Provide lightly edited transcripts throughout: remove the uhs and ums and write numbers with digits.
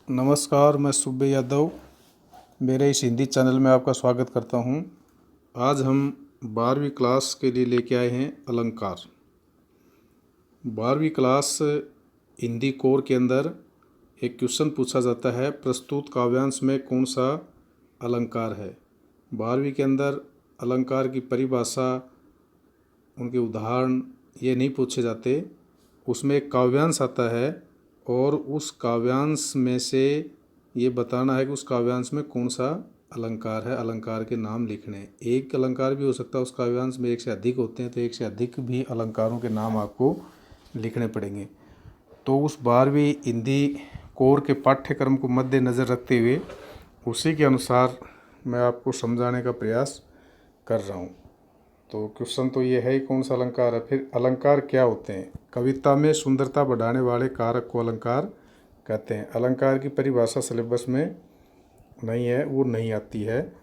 नमस्कार, मैं सुब्बे यादव मेरे इस हिंदी चैनल में आपका स्वागत करता हूं। आज हम 12वीं क्लास के लिए लेके आए हैं अलंकार। 12वीं क्लास हिंदी कोर के अंदर एक क्वेश्चन पूछा जाता है, प्रस्तुत काव्यांश में कौन सा अलंकार है। 12वीं के अंदर अलंकार की परिभाषा, उनके उदाहरण ये नहीं पूछे जाते। उसमें एक काव्यांश आता है और उस काव्यांश में से ये बताना है कि उस काव्यांश में कौन सा अलंकार है। अलंकार के नाम लिखने हैं। एक अलंकार भी हो सकता है उस काव्यांश में, एक से अधिक होते हैं तो एक से अधिक भी अलंकारों के नाम आपको लिखने पड़ेंगे। तो उस 12वीं हिंदी कोर के पाठ्यक्रम को मद्देनज़र रखते हुए उसी के अनुसार मैं आपको समझाने का प्रयास कर रहा हूँ। तो क्वेश्चन तो ये है ही, कौन सा अलंकार है। फिर अलंकार क्या होते हैं। कविता में सुंदरता बढ़ाने वाले कारक को अलंकार कहते हैं। अलंकार की परिभाषा सिलेबस में नहीं है, वो नहीं आती है।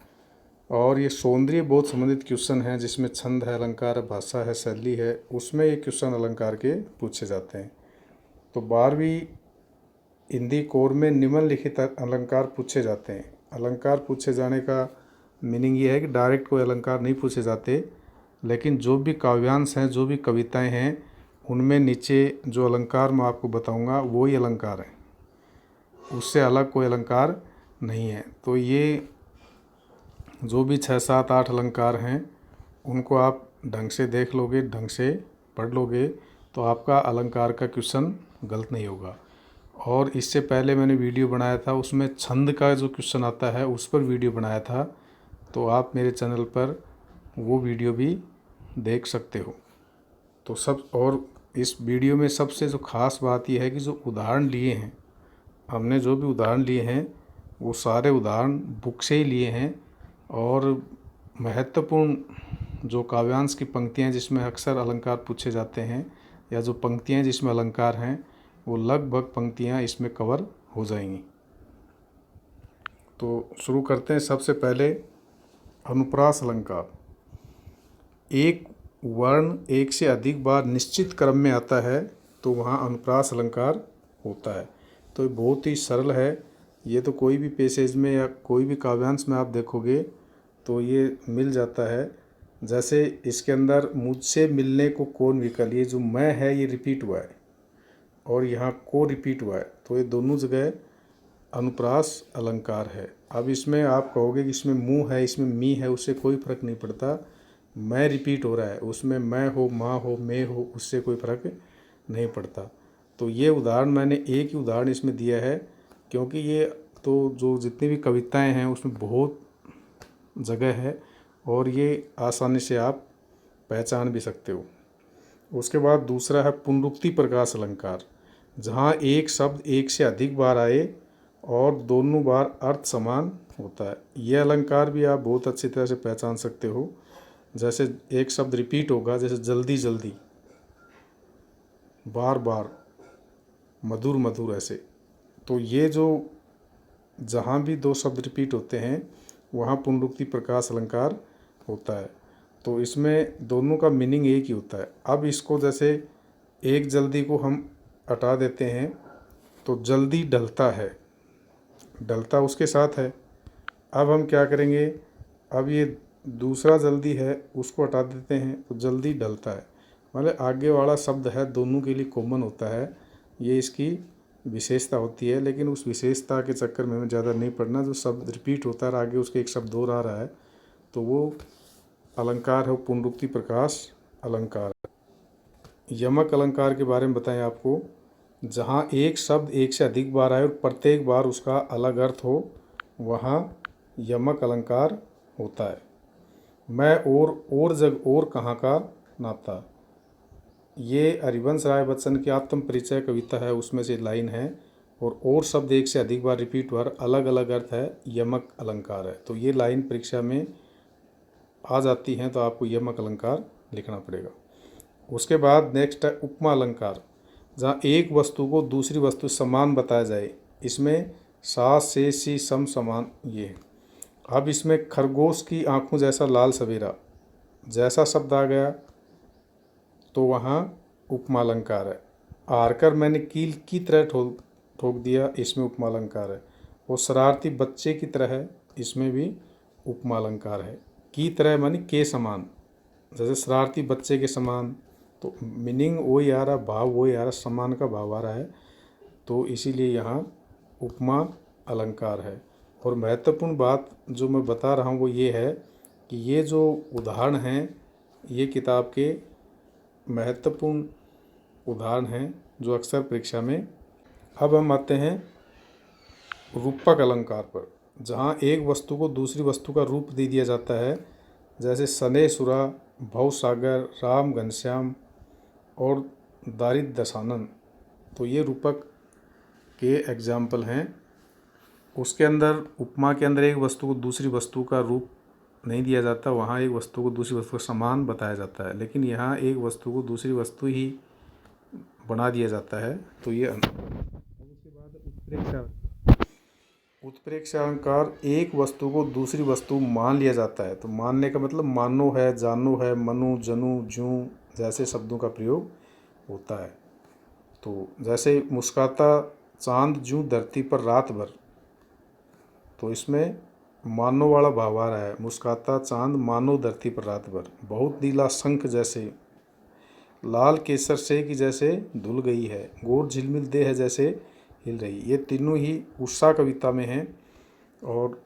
और ये सौंदर्य बोध संबंधित क्वेश्चन है, जिसमें छंद है, अलंकार है, भाषा है, शैली है, उसमें ये क्वेश्चन अलंकार के पूछे जाते हैं। तो 12वीं हिंदी कोर में निम्नलिखित अलंकार पूछे जाते हैं। अलंकार पूछे जाने का मीनिंग ये है कि डायरेक्ट कोई अलंकार नहीं पूछे जाते, लेकिन जो भी काव्यांश हैं, जो भी कविताएं हैं, उनमें नीचे जो अलंकार मैं आपको बताऊंगा वो ही अलंकार है, उससे अलग कोई अलंकार नहीं है। तो ये जो भी 6, 7, 8 अलंकार हैं, उनको आप ढंग से देख लोगे, ढंग से पढ़ लोगे, तो आपका अलंकार का क्वेश्चन गलत नहीं होगा। और इससे पहले मैंने वीडियो बनाया था, उसमें छंद का जो क्वेश्चन आता है उस पर वीडियो बनाया था, तो आप मेरे चैनल पर वो वीडियो भी देख सकते हो। तो सब, और इस वीडियो में सबसे जो ख़ास बात यह है कि जो उदाहरण लिए हैं, हमने जो भी उदाहरण लिए हैं वो सारे उदाहरण बुक से ही लिए हैं। और महत्वपूर्ण जो काव्यांश की पंक्तियाँ जिसमें अक्सर अलंकार पूछे जाते हैं, या जो पंक्तियाँ जिसमें अलंकार हैं, वो लगभग पंक्तियाँ इसमें कवर हो जाएंगी। तो शुरू करते हैं। सबसे पहले अनुप्रास अलंकार। एक वर्ण एक से अधिक बार निश्चित क्रम में आता है तो वहाँ अनुप्रास अलंकार होता है। तो ये बहुत ही सरल है। ये तो कोई भी पैसेज में या कोई भी काव्यांश में आप देखोगे तो ये मिल जाता है। जैसे इसके अंदर मुझसे मिलने को कौन विकल, ये जो मैं है ये रिपीट हुआ है और यहाँ को रिपीट हुआ है, तो ये दोनों जगह अनुप्रास अलंकार है। अब इसमें आप कहोगे कि इसमें मुँह है, इसमें मी है, उससे कोई फर्क नहीं पड़ता। मैं रिपीट हो रहा है, उसमें मैं हो, माँ हो, मैं हो, उससे कोई फर्क नहीं पड़ता। तो ये उदाहरण मैंने एक ही उदाहरण इसमें दिया है, क्योंकि ये तो जो जितनी भी कविताएं हैं उसमें बहुत जगह है और ये आसानी से आप पहचान भी सकते हो। उसके बाद दूसरा है पुनरुक्ति प्रकाश अलंकार, जहाँ एक शब्द एक से अधिक बार आए और दोनों बार अर्थ समान होता है। यह अलंकार भी आप बहुत अच्छी तरह से पहचान सकते हो। जैसे एक शब्द रिपीट होगा, जैसे जल्दी जल्दी, बार बार, मधुर मधुर, ऐसे। तो ये जो जहाँ भी दो शब्द रिपीट होते हैं वहाँ पुनरुक्ति प्रकाश अलंकार होता है। तो इसमें दोनों का मीनिंग एक ही होता है। अब इसको जैसे एक जल्दी को हम हटा देते हैं तो जल्दी ढलता है, ढलता उसके साथ है। अब हम क्या करेंगे, अब ये दूसरा जल्दी है उसको हटा देते हैं तो जल्दी ढलता है। मतलब आगे वाला शब्द है दोनों के लिए कॉमन होता है, ये इसकी विशेषता होती है। लेकिन उस विशेषता के चक्कर में हमें ज़्यादा नहीं पड़ना। जो शब्द रिपीट होता है और आगे उसके एक शब्द और आ रहा है तो वो अलंकार है, पुनरुक्ति प्रकाश अलंकार। यमक अलंकार के बारे में बताएं आपको, जहाँ एक शब्द एक से अधिक बार आए और प्रत्येक बार उसका अलग अर्थ हो, वहाँ यमक अलंकार होता है। मैं और जग और कहाँ का नाता, ये हरिवंश राय बच्चन की आत्म परिचय कविता है, उसमें से लाइन है। और शब्द एक से अधिक बार रिपीट हुआ, अलग अलग अर्थ है, यमक अलंकार है। तो ये लाइन परीक्षा में आ जाती हैं तो आपको यमक अलंकार लिखना पड़ेगा। उसके बाद नेक्स्ट है उपमा अलंकार, जहाँ एक वस्तु को दूसरी वस्तु समान बताया जाए। इसमें सा से सी सम समान ये है। अब इसमें खरगोश की आंखों जैसा लाल सवेरा जैसा शब्द आ गया तो वहाँ उपमा अलंकार है। हारकर मैंने कील की तरह ठोक दिया, इसमें उपमा अलंकार है। वो शरारती बच्चे की तरह है, इसमें भी उपमा अलंकार है। की तरह मानी के समान, जैसे शरारती बच्चे के समान, तो मीनिंग वही आ रहा, भाव वही आ रहा, समान का भाव आ रहा है, तो इसीलिए यहाँ उपमा अलंकार है। और महत्वपूर्ण बात जो मैं बता रहा हूँ वो ये है कि ये जो उदाहरण हैं ये किताब के महत्वपूर्ण उदाहरण हैं जो अक्सर परीक्षा में। अब हम आते हैं रूपक अलंकार पर, जहाँ एक वस्तु को दूसरी वस्तु का रूप दे दिया जाता है, जैसे सने सुरा, भवसागर, राम घनश्याम और दारिद दशानन। तो ये रूपक के एग्जाम्पल हैं। उसके अंदर उपमा के अंदर एक वस्तु को दूसरी वस्तु का रूप नहीं दिया जाता, वहाँ एक वस्तु को दूसरी वस्तु का समान बताया जाता है, लेकिन यहाँ एक वस्तु को दूसरी वस्तु ही बना दिया जाता है। तो ये उसके बाद उत्प्रेक्षा अलंकार, एक वस्तु को दूसरी वस्तु मान लिया जाता है। तो मानने का मतलब मानो है, जानो है, मनु, जनु, जूं जैसे शब्दों का प्रयोग होता है। तो जैसे मुस्काता चांद जूं धरती पर रात भर, तो इसमें मानो वाला भाव आ रहा है, मुस्काता चांद मानो धरती पर रात भर। बहुत नीला शंख जैसे, लाल केसर से कि जैसे धुल गई है, गोर झिलमिल देह है जैसे हिल रही। ये तीनों ही उषा कविता में हैं और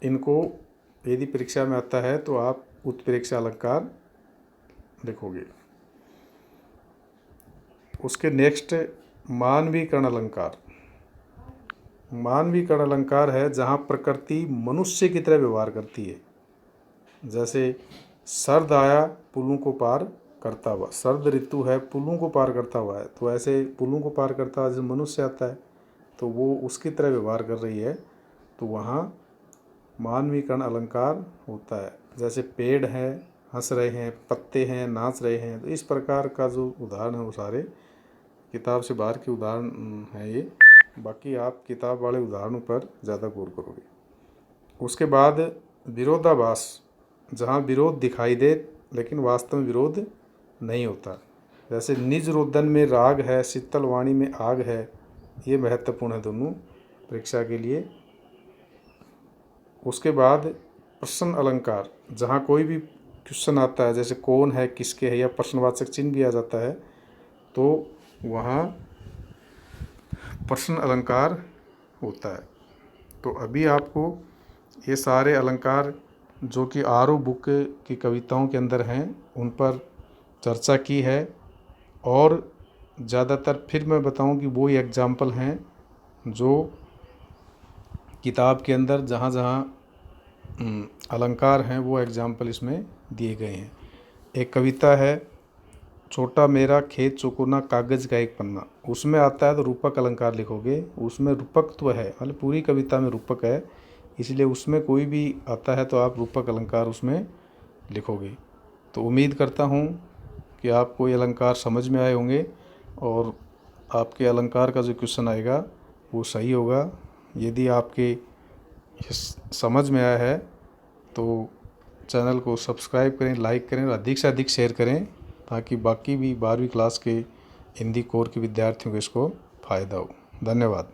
इनको यदि परीक्षा में आता है तो आप उत्प्रेक्षा अलंकार लिखोगे। उसके नेक्स्ट मानवीकरण अलंकार। मानवीकरण अलंकार है जहाँ प्रकृति मनुष्य की तरह व्यवहार करती है। जैसे सर्द आया पुलों को पार करता हुआ, सर्द ऋतु है पुलों को पार करता हुआ है, तो ऐसे पुलों को पार करता हुआ जैसे मनुष्य आता है तो वो उसकी तरह व्यवहार कर रही है, तो वहाँ मानवीकरण अलंकार होता है। जैसे पेड़ हैं हंस रहे हैं, पत्ते हैं नाच रहे हैं, तो इस प्रकार का जो उदाहरण है वो सारे किताब से बाहर के उदाहरण हैं ये। बाकी आप किताब वाले उदाहरणों पर ज़्यादा गौर करोगे। उसके बाद विरोधाभास, जहाँ विरोध दिखाई दे लेकिन वास्तव में विरोध नहीं होता। जैसे निज रोदन में राग है, शीतल वाणी में आग है। ये महत्वपूर्ण है दोनों परीक्षा के लिए। उसके बाद प्रश्न अलंकार, जहाँ कोई भी क्वेश्चन आता है, जैसे कौन है, किसके है, या प्रश्नवाचक चिन्ह भी आ जाता है, तो वहाँ प्रश्न अलंकार होता है। तो अभी आपको ये सारे अलंकार जो कि आरो बुक की कविताओं के अंदर हैं उन पर चर्चा की है, और ज़्यादातर फिर मैं बताऊं कि वो ही एग्जाम्पल हैं जो किताब के अंदर जहाँ जहाँ अलंकार हैं वो एग्जाम्पल इसमें दिए गए हैं। एक कविता है, छोटा मेरा खेत चुकोना कागज़ का एक पन्ना, उसमें आता है तो रूपक अलंकार लिखोगे। उसमें रूपकत्व है, मतलब पूरी कविता में रूपक है, इसलिए उसमें कोई भी आता है तो आप रूपक अलंकार उसमें लिखोगे। तो उम्मीद करता हूँ कि आपको ये अलंकार समझ में आए होंगे और आपके अलंकार का जो क्वेश्चन आएगा वो सही होगा। यदि आपके समझ में आया है तो चैनल को सब्सक्राइब करें, लाइक करें और अधिक से अधिक शेयर करें, ताकि बाकी भी 12वीं क्लास के हिंदी कोर के विद्यार्थियों को इसको फ़ायदा हो। धन्यवाद।